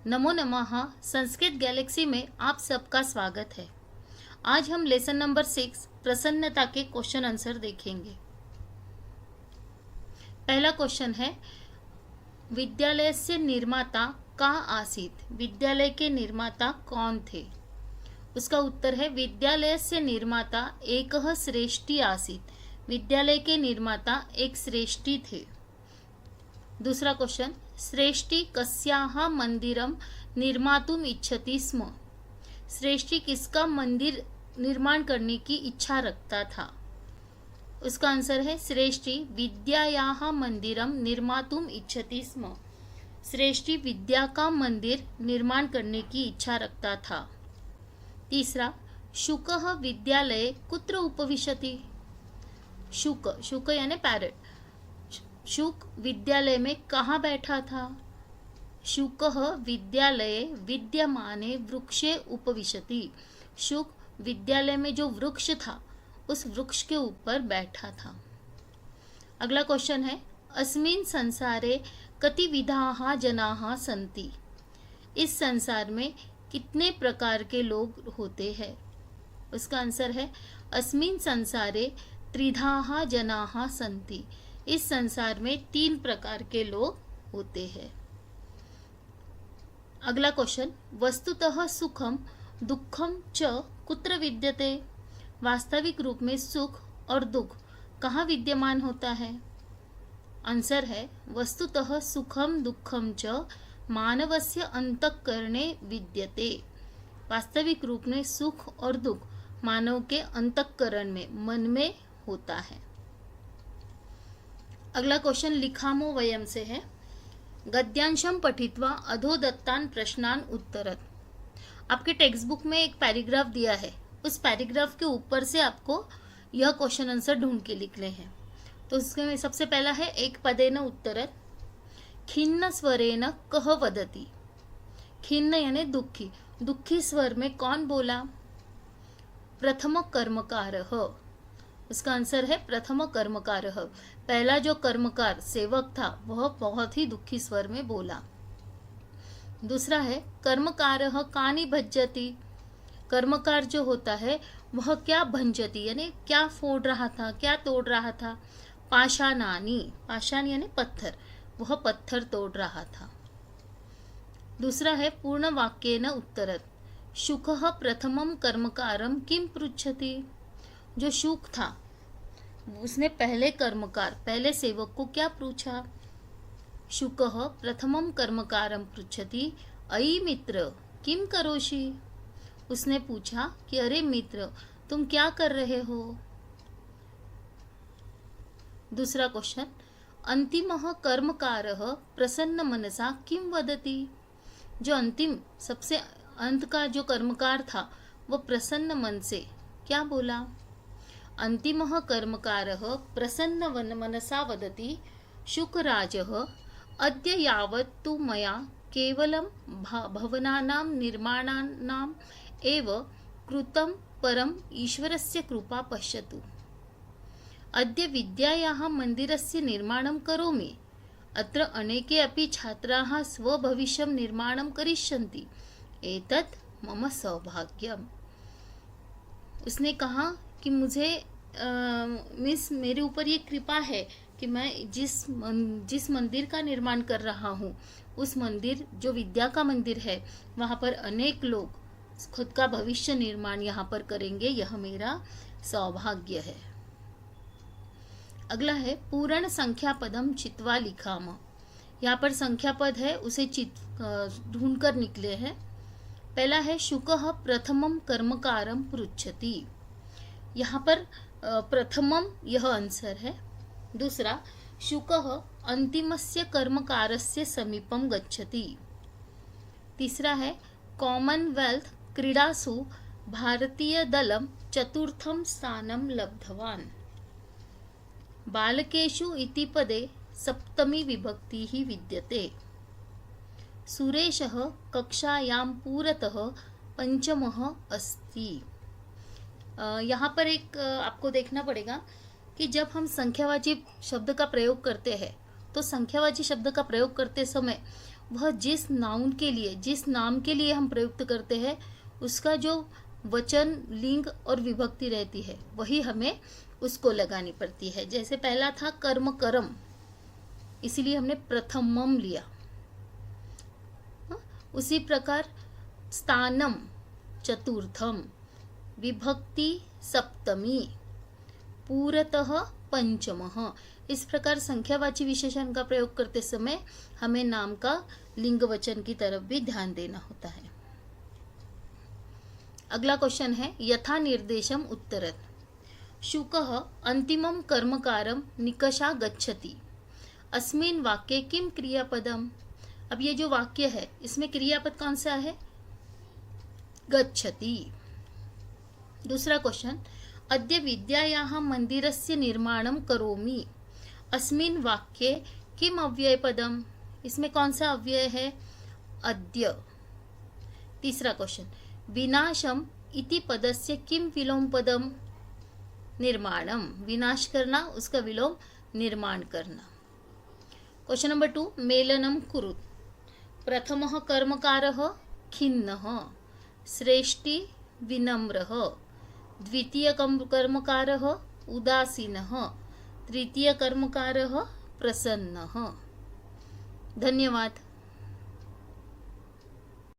नमो नमः। संस्कृत गैलेक्सी में आप सबका स्वागत है। आज हम लेसन नंबर 6 प्रसन्नता के क्वेश्चन आंसर देखेंगे। पहला क्वेश्चन है, विद्यालय से निर्माता का आसीत। विद्यालय के निर्माता कौन थे? उसका उत्तर है, विद्यालय से निर्माता एकः श्रेष्ठी आसीत। विद्यालय के निर्माता एक श्रेष्ठी थे। दूसरा क्वेश्चन, श्रेष्ठी कस्याः मंदिरं निर्मातुम इच्छति स्म। श्रेष्ठी किसका मंदिर निर्माण करने की इच्छा रखता था? उसका आंसर है, श्रेष्ठी विद्यायाः मंदिरं निर्मातुम इच्छति स्म। श्रेष्ठी विद्या का मंदिर निर्माण करने की इच्छा रखता था। तीसरा, शुकः विद्यालये कुत्र उपविशति। शुक यानी पैरट। शुक विद्यालय में कहाँ बैठा था? शुकः विद्यालये विद्यमाने वृक्षे उपविशति। शुक विद्यालय में जो वृक्ष था उस वृक्ष के ऊपर बैठा था। अगला क्वेश्चन है, अस्मिन् संसारे कति विधाः जनाः सन्ति। इस संसार में कितने प्रकार के लोग होते हैं? उसका आंसर है, अस्मिन् संसारे त्रिधाः जनाः सन्ति। इस संसार में 3 प्रकार के लोग होते हैं। अगला क्वेश्चन, वस्तुतः सुखम दुखम च कुत्र विद्यते। वास्तविक रूप में सुख और दुख कहाँ विद्यमान होता है? आंसर है, वस्तुतः सुखम दुखम च मानवस्य अंतःकरणे विद्यते। वास्तविक रूप में सुख और दुख मानव के अंतःकरण में, मन में होता है। अगला क्वेश्चन लिखामो वयम से है, गद्यांशम पठित्वा अधोदत्तान प्रश्नान उत्तरत। आपके टेक्स्ट बुक में एक पैराग्राफ दिया है, उस पैराग्राफ के ऊपर से आपको यह क्वेश्चन आंसर ढूंढ के लिखने हैं। तो उसमें सबसे पहला है, एक पदेन उत्तरत। खिन्न स्वरेन कह वदति। खिन्न यानी दुखी। दुखी स्वर में कौन बोला? प्रथम कर्मकारः। उसका आंसर है प्रथम कर्मकारः। पहला जो कर्मकार सेवक था वह बहुत ही दुखी स्वर में बोला। दूसरा है, कर्मकारः कानि भज्जति। कर्मकार जो होता है वह क्या भंजति यानी क्या फोड़ रहा था, क्या तोड़ रहा था? पाषाणानि। पाषाण यानी पत्थर, वह पत्थर तोड़ रहा था। दूसरा है, पूर्ण वाक्येन उत्तरत। शुकः प्रथमं कर्मकारं किं पृच्छति। जो शुक था उसने पहले कर्मकार, पहले सेवक को क्या पूछा? शुकः प्रथमं कर्मकारं पृच्छति, अयि मित्र किम करोषि। उसने पूछा कि अरे मित्र तुम क्या कर रहे हो? दूसरा क्वेश्चन, अंतिमः कर्मकारः प्रसन्न मनसा किम वदति। जो अंतिम सबसे अंत का जो कर्मकार था वह प्रसन्न मन से क्या बोला? अंतिमः कर्मकारः प्रसन्न मनसा वदति, शुकराजः अद्य यावत् तु मया केवलं भवनानां निर्माणानाम् एव कृतं, परम् ईश्वरस्य कृपा पश्यतु। अद्य विद्यायाः मन्दिरस्य निर्माणं करोमि। अत्र अनेके अपि छात्राः स्वभविष्यं निर्माणं करिष्यन्ति। एतत् मम सौभाग्यम्। उसने कहा कि मुझे मेरे ऊपर ये कृपा है कि मैं जिस मंदिर का निर्माण कर रहा हूँ उस मंदिर जो विद्या का मंदिर है वहाँ पर अनेक लोग खुद का भविष्य निर्माण यहाँ पर करेंगे। यह मेरा सौभाग्य है। अगला है, पूर्ण संख्या पदम चित्वा लिखाम। यहाँ पर संख्या पद है उसे ढूंढ कर निकले हैं। पहला है, शुकः प्रथमम कर्मकारं पृच्छति। यहाँ पर प्रथमम यह आंसर है। दूसरा, शुकः अंतिमस्य कर्मकारस्य समीपम गच्छति। तीसरा है, कॉमनवेल्थ क्रीडासु भारतीय दलम चतुर्थम स्थानं लब्धवान्। बालकेषु इति पदे सप्तमी विभक्ति ही विद्यते। सुरेशः कक्षायां पुरतः पंचमः अस्ति। यहाँ पर एक आपको देखना पड़ेगा कि जब हम संख्यावाची शब्द का प्रयोग करते हैं तो संख्यावाची शब्द का प्रयोग करते समय वह जिस नाउन के लिए, जिस नाम के लिए हम प्रयुक्त करते हैं, उसका जो वचन, लिंग और विभक्ति रहती है वही हमें उसको लगानी पड़ती है। जैसे पहला था कर्म करम, इसीलिए हमने प्रथमम लिया। उसी प्रकार स्थानम चतुर्थम, विभक्ति सप्तमी, पूरतः पंचमः। इस प्रकार संख्यावाची विशेषण का प्रयोग करते समय हमें नाम का लिंग वचन की तरफ भी ध्यान देना होता है। अगला क्वेश्चन है यथा निर्देशम उत्तरत। शुकः अंतिमं कर्मकारं निकषा गच्छति, अस्मिन् वाक्ये किम क्रियापदम। अब ये जो वाक्य है इसमें क्रियापद कौन सा है? गच्छति। दूसरा क्वेश्चन, अद्य विद्यायाः मंदिरस्य निर्माणं करोमि, अस्मिन् वाक्ये किम अव्ययपदम। इसमें कौन सा अव्यय है? अद्य। तीसरा क्वेश्चन, विनाशम इति पदस्य किम विलोम पदम। निर्माणम, विनाश करना, उसका विलोम निर्माण करना। क्वेश्चन नंबर 2, मेलनम कुरुत। प्रथमः कर्मकारः खिन्नः, श्रेष्ठी विनम्रः, द्वितीय कर्मकारः उदासीनः, तृतीय कर्मकारः प्रसन्नः। धन्यवाद।